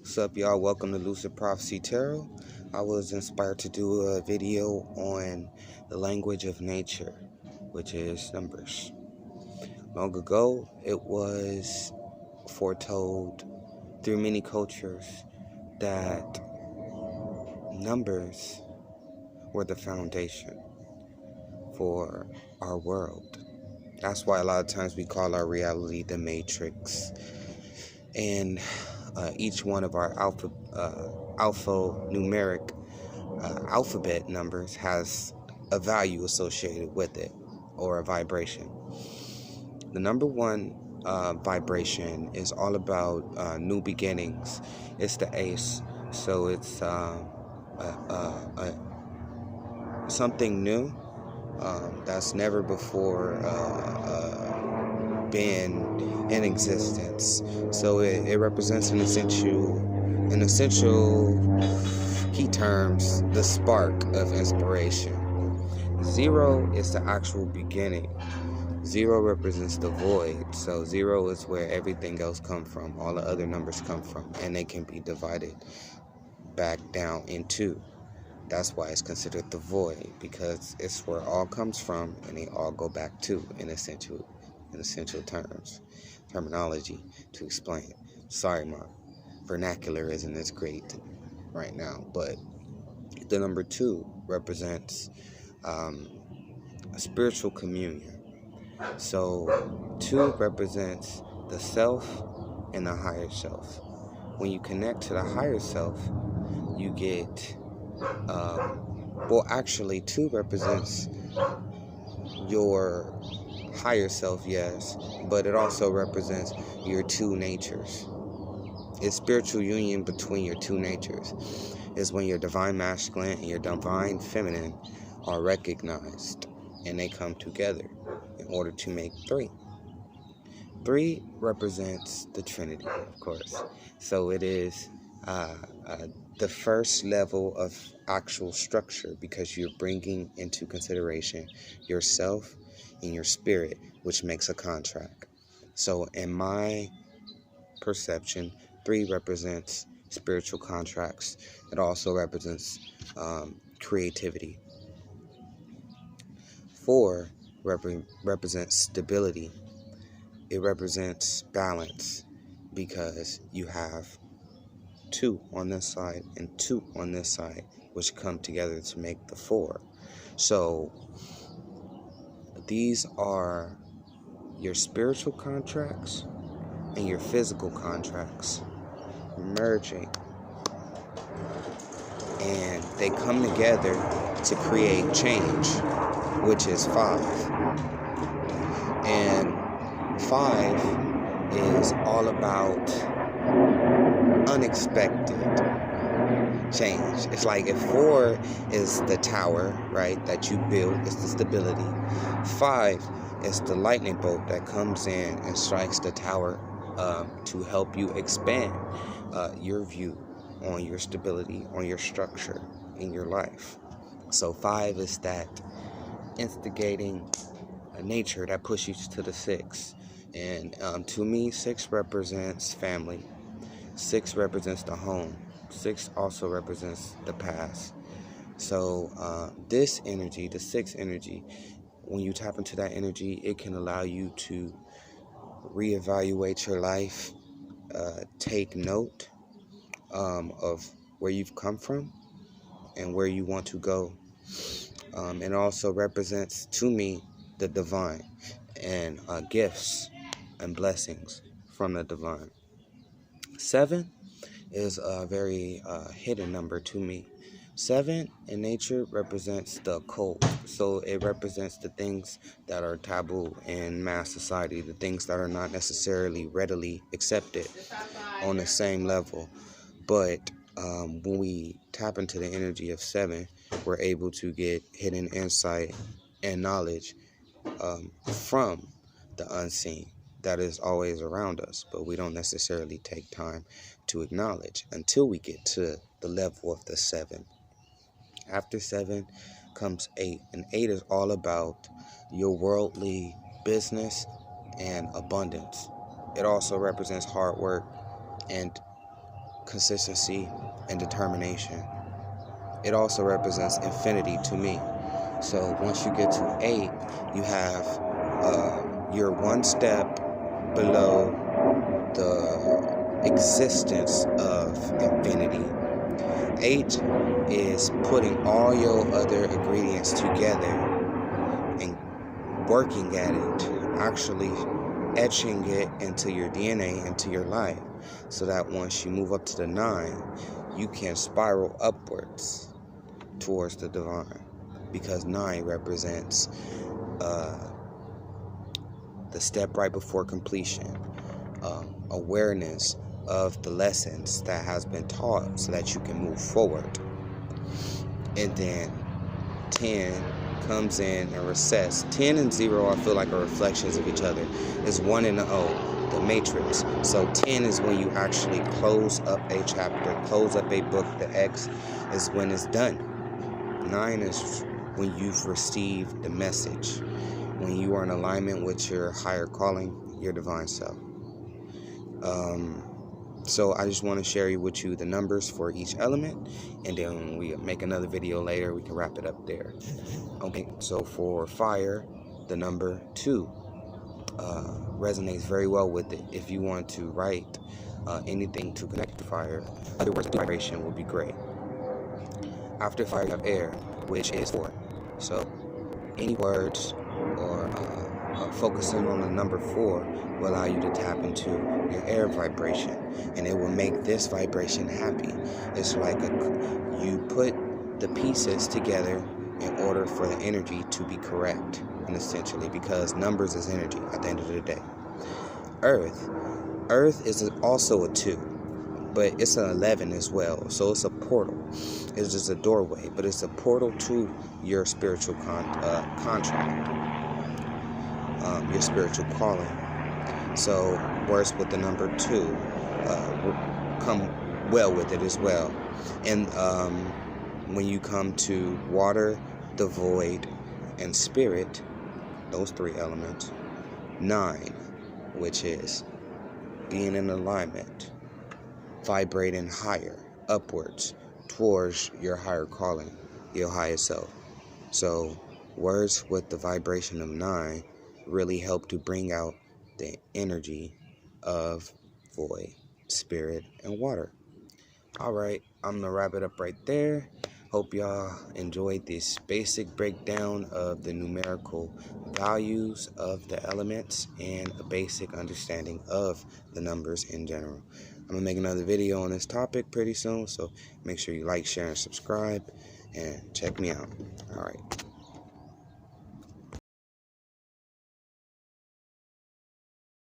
What's up, y'all? Welcome to Lucid Prophecy Tarot. I was inspired to do a video on the language of nature, which is numbers. Long ago, it was foretold through many cultures that numbers were the foundation for our world. That's why a lot of times we call our reality the matrix. And each one of our alphanumeric alphabet numbers has a value associated with it, or a vibration. The number one vibration is all about new beginnings. It's the ace, so it's something new that's never before been in existence. So it represents in essential key terms, the spark of inspiration. 0 is the actual beginning. 0 represents the void. So 0 is where everything else comes from. All the other numbers come from, and they can be divided back down into. That's why it's considered the void, because it's where it all comes from, and they all go back to in essential terminology to explain it. Sorry, my vernacular isn't as great right now, but the number 2 represents a spiritual communion. So 2 represents the self and the higher self. When you connect to the higher self, you get 2 represents your higher self, yes, but it also represents your 2 natures. It's spiritual union between your 2 natures. Is when your divine masculine and your divine feminine are recognized, and they come together in order to make 3. 3 represents the Trinity, of course. So it is the first level of actual structure, because you're bringing into consideration yourself and your spirit, which makes a contract. So in my perception, 3 represents spiritual contracts. It also represents creativity. 4 represents stability. It represents balance, because you have 2 on this side and 2 on this side, which come together to make the 4. So these are your spiritual contracts and your physical contracts merging, and they come together to create change, which is 5. And 5 is all about unexpected change. It's like if 4 is the tower, right, that you build, it's the stability. 5 is the lightning bolt that comes in and strikes the tower to help you expand your view on your stability, on your structure in your life. So 5 is that instigating nature that pushes you to the 6. And to me, 6 represents family. 6 represents the home. 6 also represents the past. So this energy, the 6 energy, when you tap into that energy, it can allow you to reevaluate your life, take note of where you've come from and where you want to go. And it also represents, to me, the divine and gifts and blessings from the divine. 7 is a very hidden number to me. 7 in nature represents the occult. So it represents the things that are taboo in mass society, the things that are not necessarily readily accepted on the same level. But when we tap into the energy of 7, we're able to get hidden insight and knowledge from the unseen that is always around us, but we don't necessarily take time to acknowledge until we get to the level of the 7. After 7 comes 8, and 8 is all about your worldly business and abundance. It also represents hard work and consistency, and determination. It also represents infinity to me. So once you get to 8, you have you're one step below the existence of infinity. 8 is putting all your other ingredients together and working at it, actually etching it into your DNA, into your life, so that once you move up to the 9, you can spiral upwards towards the divine, because 9 represents the step right before completion, awareness of the lessons that has been taught so that you can move forward. And then 10 comes in and resets. 10 and 0 I feel like are reflections of each other. It's 1 and the O, the matrix. So 10 is when you actually close up a chapter, close up a book. The X is when it's done. 9 is when you've received the message, when you are in alignment with your higher calling, your divine self. So I just want to share with you the numbers for each element, and then when we make another video later, we can wrap it up there. Okay, so for fire, the number 2 resonates very well with it. If you want to write anything to connect to fire, other words of vibration would be great. After fire, you have air, which is 4. So any words or focusing on the number 4 will allow you to tap into your air vibration, and it will make this vibration happy. It's like you put the pieces together in order for the energy to be correct, and essentially, because numbers is energy at the end of the day. Earth is also a 2, but it's an 11 as well, so it's a portal. It's just a doorway, but it's a portal to your spiritual contract, your spiritual calling. So words with the number 2 come well with it as well. And when you come to water, the void, and spirit, those 3 elements, 9, which is being in alignment, vibrating higher, upwards, towards your higher calling, your higher self. So words with the vibration of 9 really help to bring out the energy of void, spirit, and water. All right, I'm gonna wrap it up right there. Hope y'all enjoyed this basic breakdown of the numerical values of the elements and a basic understanding of the numbers in general. I'm gonna make another video on this topic pretty soon, so make sure you like, share, and subscribe, and check me out. All right.